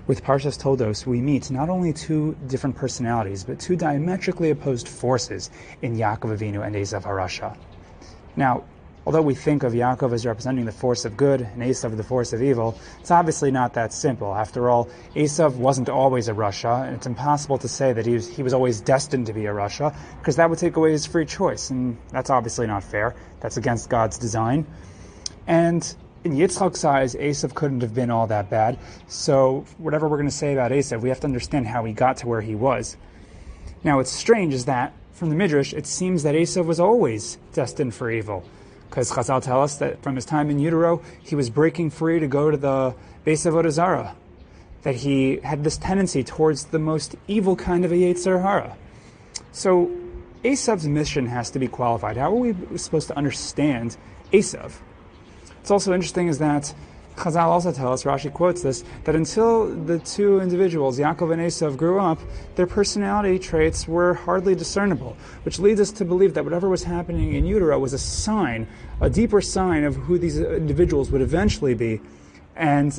With Parshas Toldos, we meet not only two different personalities, but two diametrically opposed forces in Yaakov Avinu and Esav HaRasha. Now, although we think of Yaakov as representing the force of good and Esav the force of evil, it's obviously not that simple. After all, Esav wasn't always a Rasha, and it's impossible to say that he was always destined to be a Rasha, because that would take away his free choice, and that's obviously not fair. That's against God's design. And in Yitzchak's eyes, Esav couldn't have been all that bad, so whatever we're going to say about Esav, we have to understand how he got to where he was. Now, what's strange is that, from the Midrash, it seems that Esav was always destined for evil, because Chazal tell us that from his time in utero, he was breaking free to go to the Beis Avodah Zarah, that he had this tendency towards the most evil kind of a Yetzer Hara. So Esav's mission has to be qualified. How are we supposed to understand Esav? What's also interesting is that Chazal also tell us, Rashi quotes this, that until the two individuals, Yaakov and Esav, grew up, their personality traits were hardly discernible, which leads us to believe that whatever was happening in utero was a sign, a deeper sign of who these individuals would eventually be. And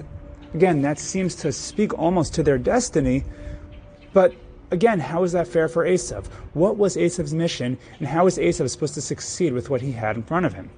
again, that seems to speak almost to their destiny, but again, how is that fair for Esav? What was Esav's mission, and how is Esav supposed to succeed with what he had in front of him?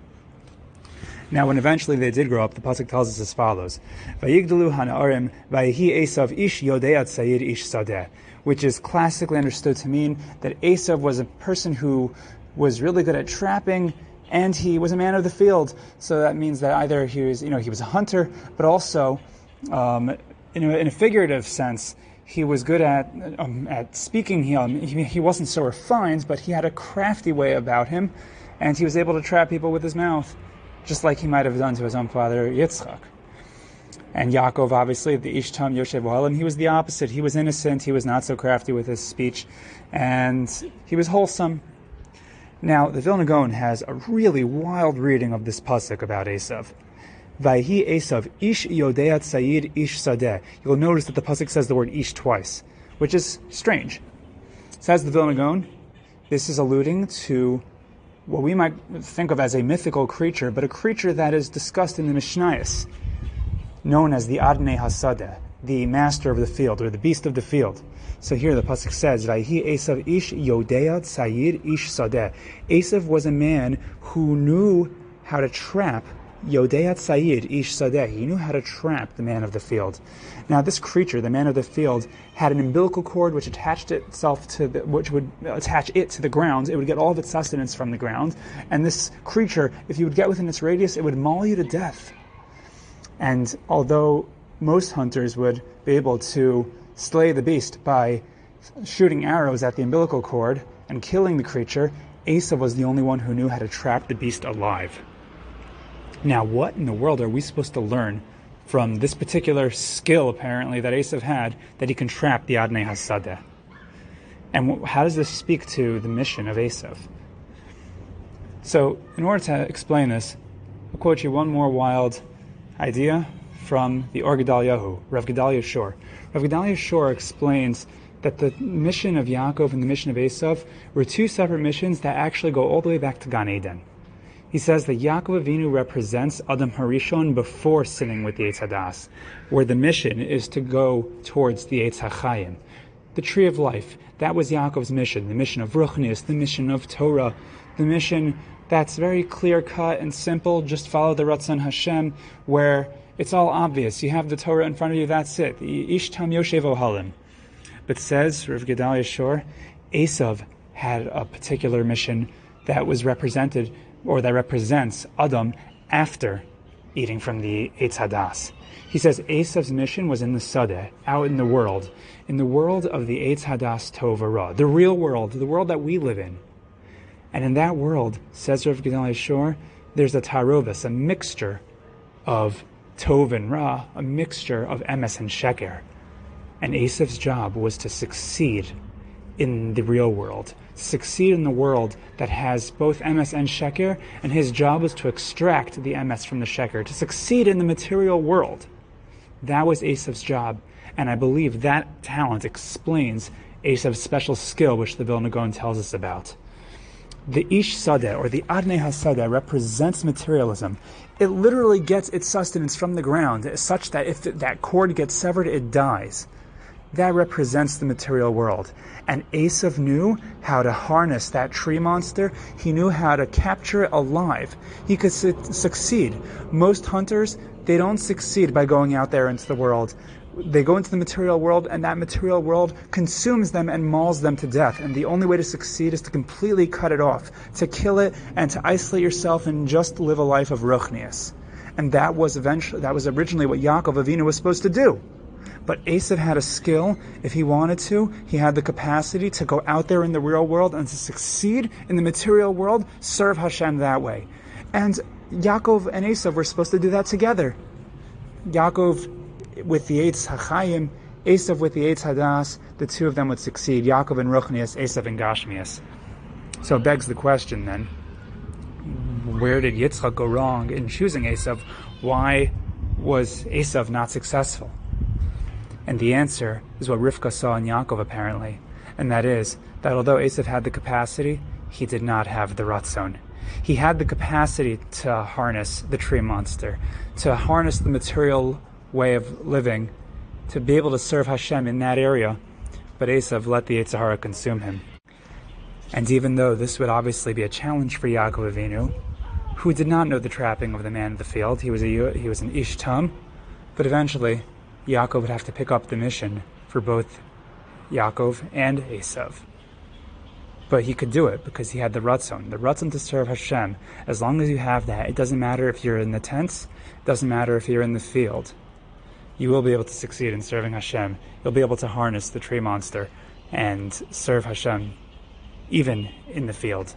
Now, when eventually they did grow up, the pasuk tells us as follows: "Vayigdalu hana'arim vayhi Esav ish yodeat sayir ish sadeh," which is classically understood to mean that Esav was a person who was really good at trapping, and he was a man of the field. So that means that either he was a hunter, but also, in a figurative sense, he was good at speaking. He wasn't so refined, but he had a crafty way about him, and he was able to trap people with his mouth, just like he might have done to his own father Yitzchak. And Yaakov, obviously, the Ishtam Yoshev Ohalim, he was the opposite. He was innocent, he was not so crafty with his speech, and he was wholesome. Now, the Vilna Gaon has a really wild reading of this pasuk about Esav. Vayhi Esav ish yodeat sayid ish sadeh. You'll notice that the pasuk says the word ish twice, which is strange. Says the Vilna Gaon, this is alluding to what we might think of as a mythical creature, but a creature that is discussed in the Mishnayos, known as the Adnei Hasadeh, the master of the field, or the beast of the field. So here the pasuk says, "Vayhi Esav ish yodeat sayir ish sadeh." Esav was a man who knew how to trap. Yodeat sayir ish sadeh. He knew how to trap the man of the field. Now, this creature, the man of the field, had an umbilical cord which attached itself which would attach it to the ground. It would get all of its sustenance from the ground. And this creature, if you would get within its radius, it would maul you to death. And although most hunters would be able to slay the beast by shooting arrows at the umbilical cord and killing the creature, Esav was the only one who knew how to trap the beast alive. Now, what in the world are we supposed to learn from this particular skill, apparently, that Esav had, that he can trap the Adnei Hasadeh? And how does this speak to the mission of Esav? So, in order to explain this, I'll quote you one more wild idea from the Or Gedalia, Rav Gedalia Shor. Rav Gedalia Shor explains that the mission of Yaakov and the mission of Esav were two separate missions that actually go all the way back to Gan Eden. He says that Yaakov Avinu represents Adam Harishon before sinning with the Eitz Hadas, where the mission is to go towards the Eitz HaChayim, the tree of life. That was Yaakov's mission, the mission of Ruchnius, the mission of Torah, the mission that's very clear-cut and simple, just follow the Ratzon Hashem, where it's all obvious. You have the Torah in front of you, that's it. The Ishtam Yoshev Ohalim. But says Rav Gedalia Shor, Esav had a particular mission that was represented, or that represents Adam after eating from the Eitz Hadas. He says Esav's mission was in the Sadeh, out in the world of the Eitz Hadas Tov Ra, the real world, the world that we live in. And in that world, says Rav Gedalia Shor, there's a tarovis, a mixture of Tov and Ra, a mixture of Emes and Sheker. And Esav's job was to succeed in the real world, succeed in the world that has both Emes and Sheker, and his job was to extract the Emes from the Sheker, to succeed in the material world. That was Esav's job, and I believe that talent explains Esav's special skill, which the Vilna Gaon tells us about. The Ish Sadeh, or the Adnei HaSadeh, represents materialism. It literally gets its sustenance from the ground, such that if that cord gets severed, it dies. That represents the material world. And Esav knew how to harness that tree monster. He knew how to capture it alive. He could succeed. Most hunters, they don't succeed by going out there into the world. They go into the material world, and that material world consumes them and mauls them to death. And the only way to succeed is to completely cut it off, to kill it, and to isolate yourself and just live a life of ruchnius. And that was originally what Yaakov Avinu was supposed to do. But Esav had a skill. If he wanted to, he had the capacity to go out there in the real world and to succeed in the material world, serve Hashem that way. And Yaakov and Esav were supposed to do that together. Yaakov with the Eitz HaChaim, Esav with the Eitz Hadas, the two of them would succeed. Yaakov in Ruchnius, Esav in Gashmias. So it begs the question then, where did Yitzchak go wrong in choosing Esav? Why was Esav not successful? And the answer is what Rivka saw in Yaakov apparently, and that is that although Esav had the capacity, he did not have the ratzon. He had the capacity to harness the tree monster, to harness the material way of living, to be able to serve Hashem in that area, but Esav let the Yetzer Hara consume him. And even though this would obviously be a challenge for Yaakov Avinu, who did not know the trapping of the man of the field, he was an Ish Tam, but eventually Yaakov would have to pick up the mission for both Yaakov and Esav. But he could do it because he had the ratzon to serve Hashem. As long as you have that, it doesn't matter if you're in the tents, it doesn't matter if you're in the field. You will be able to succeed in serving Hashem. You'll be able to harness the tree monster and serve Hashem, even in the field.